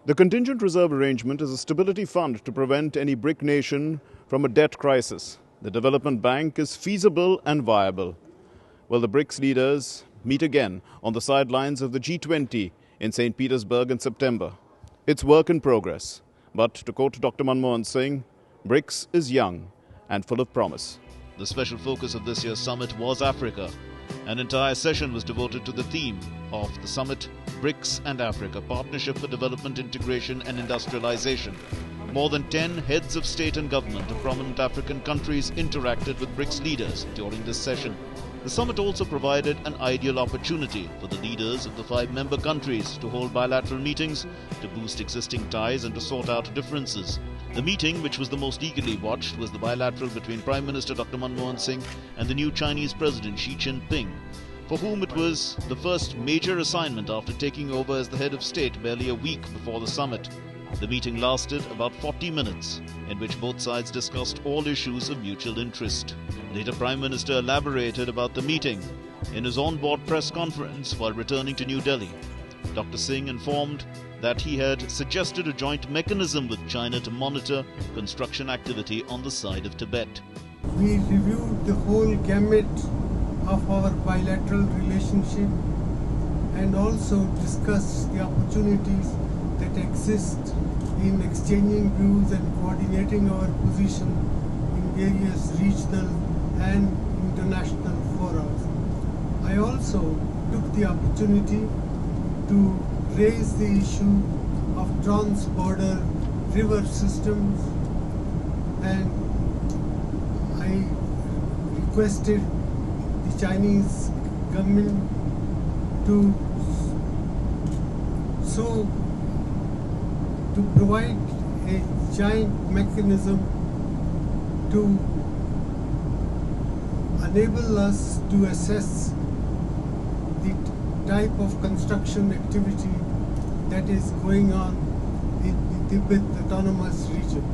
The Contingent Reserve Arrangement is a stability fund to prevent any BRIC nation from a debt crisis. The development bank is feasible and viable. Well, the BRICS leaders meet again on the sidelines of the G20 in St. Petersburg in September. It's work in progress. But to quote Dr. Manmohan Singh, BRICS is young and full of promise. The special focus of this year's summit was Africa. An entire session was devoted to the theme of the summit, BRICS and Africa, Partnership for Development, Integration and Industrialization. More than 10 heads of state and government of prominent African countries interacted with BRICS leaders during this session. The summit also provided an ideal opportunity for the leaders of the 5 member countries to hold bilateral meetings, to boost existing ties and to sort out differences. The meeting, which was the most eagerly watched, was the bilateral between Prime Minister Dr. Manmohan Singh and the new Chinese President Xi Jinping, for whom it was the first major assignment after taking over as the head of state barely a week before the summit. The meeting lasted about 40 minutes, in which both sides discussed all issues of mutual interest. Later, Prime Minister elaborated about the meeting in his on-board press conference while returning to New Delhi. Dr. Singh informed that he had suggested a joint mechanism with China to monitor construction activity on the side of Tibet. We reviewed the whole gamut of our bilateral relationship and also discussed the opportunities that exist in exchanging views and coordinating our position in various regional and international forums. I also took the opportunity to raise the issue of trans-border river systems, and I requested the Chinese government to provide a giant mechanism to enable us to assess the type of construction activity that is going on in the Tibet Autonomous Region.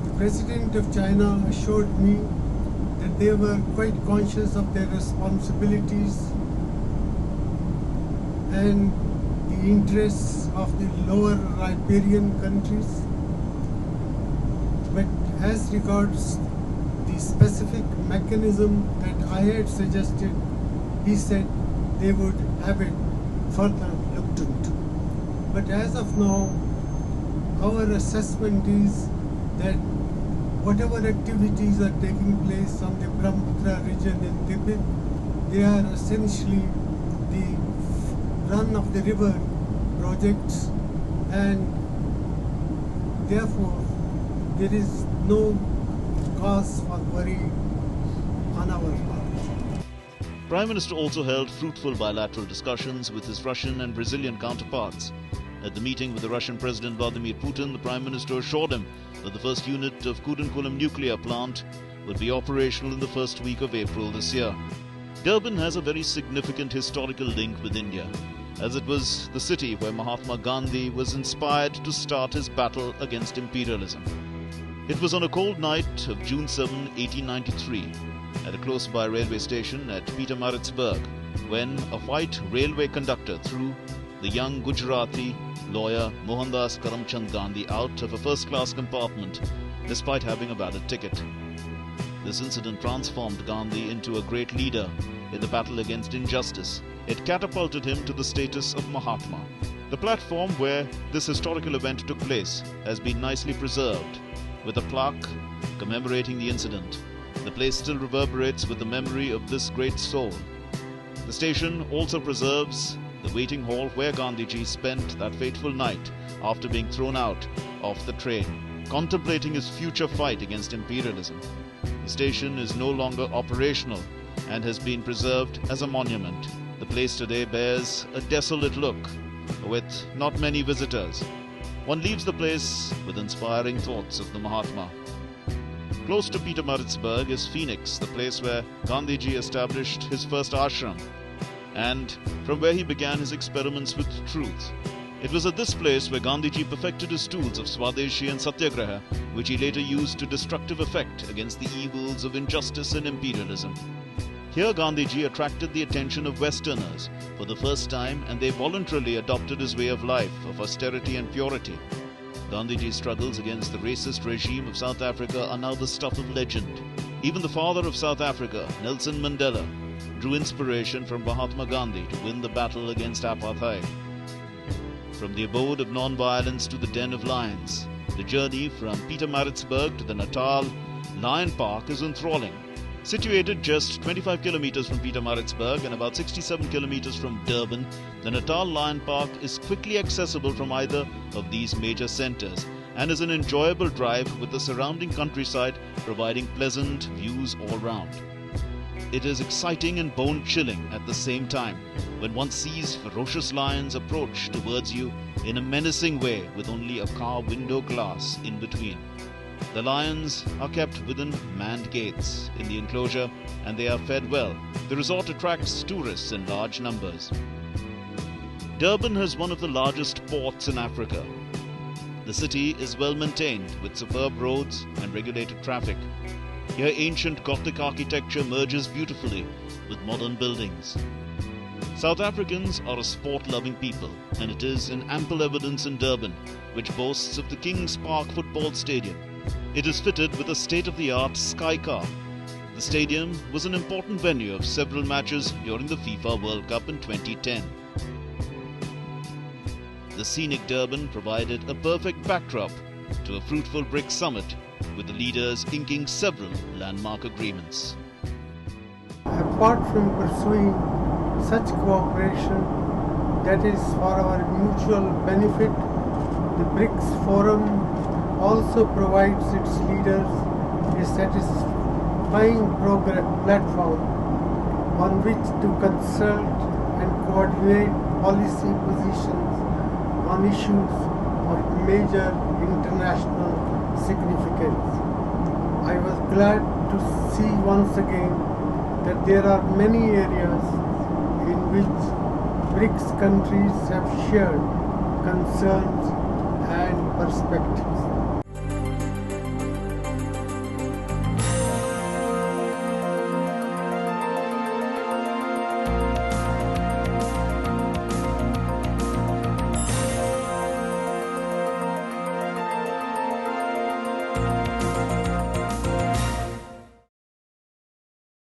The President of China assured me that they were quite conscious of their responsibilities and the interests of the lower riparian countries. But as regards the specific mechanism that I had suggested, he said they would have it further looked into. But as of now, our assessment is that whatever activities are taking place on the Brahmaputra region in Tibet, they are essentially the run of the river projects, and therefore there is no cause for worry on our part. Prime Minister also held fruitful bilateral discussions with his Russian and Brazilian counterparts. At the meeting with the Russian President Vladimir Putin, the Prime Minister assured him that the first unit of Kudankulam nuclear plant would be operational in the first week of April this year. Durban has a very significant historical link with India, as it was the city where Mahatma Gandhi was inspired to start his battle against imperialism. It was on a cold night of June 7, 1893, at a close-by railway station at Pietermaritzburg, when a white railway conductor threw the young Gujarati lawyer Mohandas Karamchand Gandhi out of a first-class compartment despite having a valid ticket. This incident transformed Gandhi into a great leader in the battle against injustice. It catapulted him to the status of Mahatma. The platform where this historical event took place has been nicely preserved, with a plaque commemorating the incident. The place still reverberates with the memory of this great soul. The station also preserves the waiting hall where Gandhiji spent that fateful night after being thrown out of the train, contemplating his future fight against imperialism. The station is no longer operational and has been preserved as a monument. The place today bears a desolate look, with not many visitors. One leaves the place with inspiring thoughts of the Mahatma. Close to Pietermaritzburg is Phoenix, the place where Gandhiji established his first ashram, and from where he began his experiments with truth. It was at this place where Gandhiji perfected his tools of Swadeshi and Satyagraha, which he later used to destructive effect against the evils of injustice and imperialism. Here Gandhiji attracted the attention of Westerners for the first time, and they voluntarily adopted his way of life of austerity and purity. Gandhiji's struggles against the racist regime of South Africa are now the stuff of legend. Even the father of South Africa, Nelson Mandela, drew inspiration from Mahatma Gandhi to win the battle against apartheid. From the abode of non-violence to the den of lions, the journey from Pietermaritzburg to the Natal Lion Park is enthralling. Situated just 25 kilometers from Pietermaritzburg and about 67 kilometers from Durban, the Natal Lion Park is quickly accessible from either of these major centers and is an enjoyable drive with the surrounding countryside providing pleasant views all round. It is exciting and bone-chilling at the same time when one sees ferocious lions approach towards you in a menacing way with only a car window glass in between. The lions are kept within manned gates in the enclosure and they are fed well. The resort attracts tourists in large numbers. Durban has one of the largest ports in Africa. The city is well maintained with superb roads and regulated traffic. Here ancient Gothic architecture merges beautifully with modern buildings. South Africans are a sport-loving people, and it is in ample evidence in Durban, which boasts of the Kings Park football stadium. It is fitted with a state-of-the-art Sky Car. The stadium was an important venue of several matches during the FIFA World Cup in 2010. The scenic Durban provided a perfect backdrop to a fruitful BRICS Summit, with the leaders inking several landmark agreements. Apart from pursuing such cooperation that is for our mutual benefit, the BRICS Forum also provides its leaders a satisfying platform on which to consult and coordinate policy positions on issues of major international significance. I was glad to see once again that there are many areas in which BRICS countries have shared concerns and perspectives.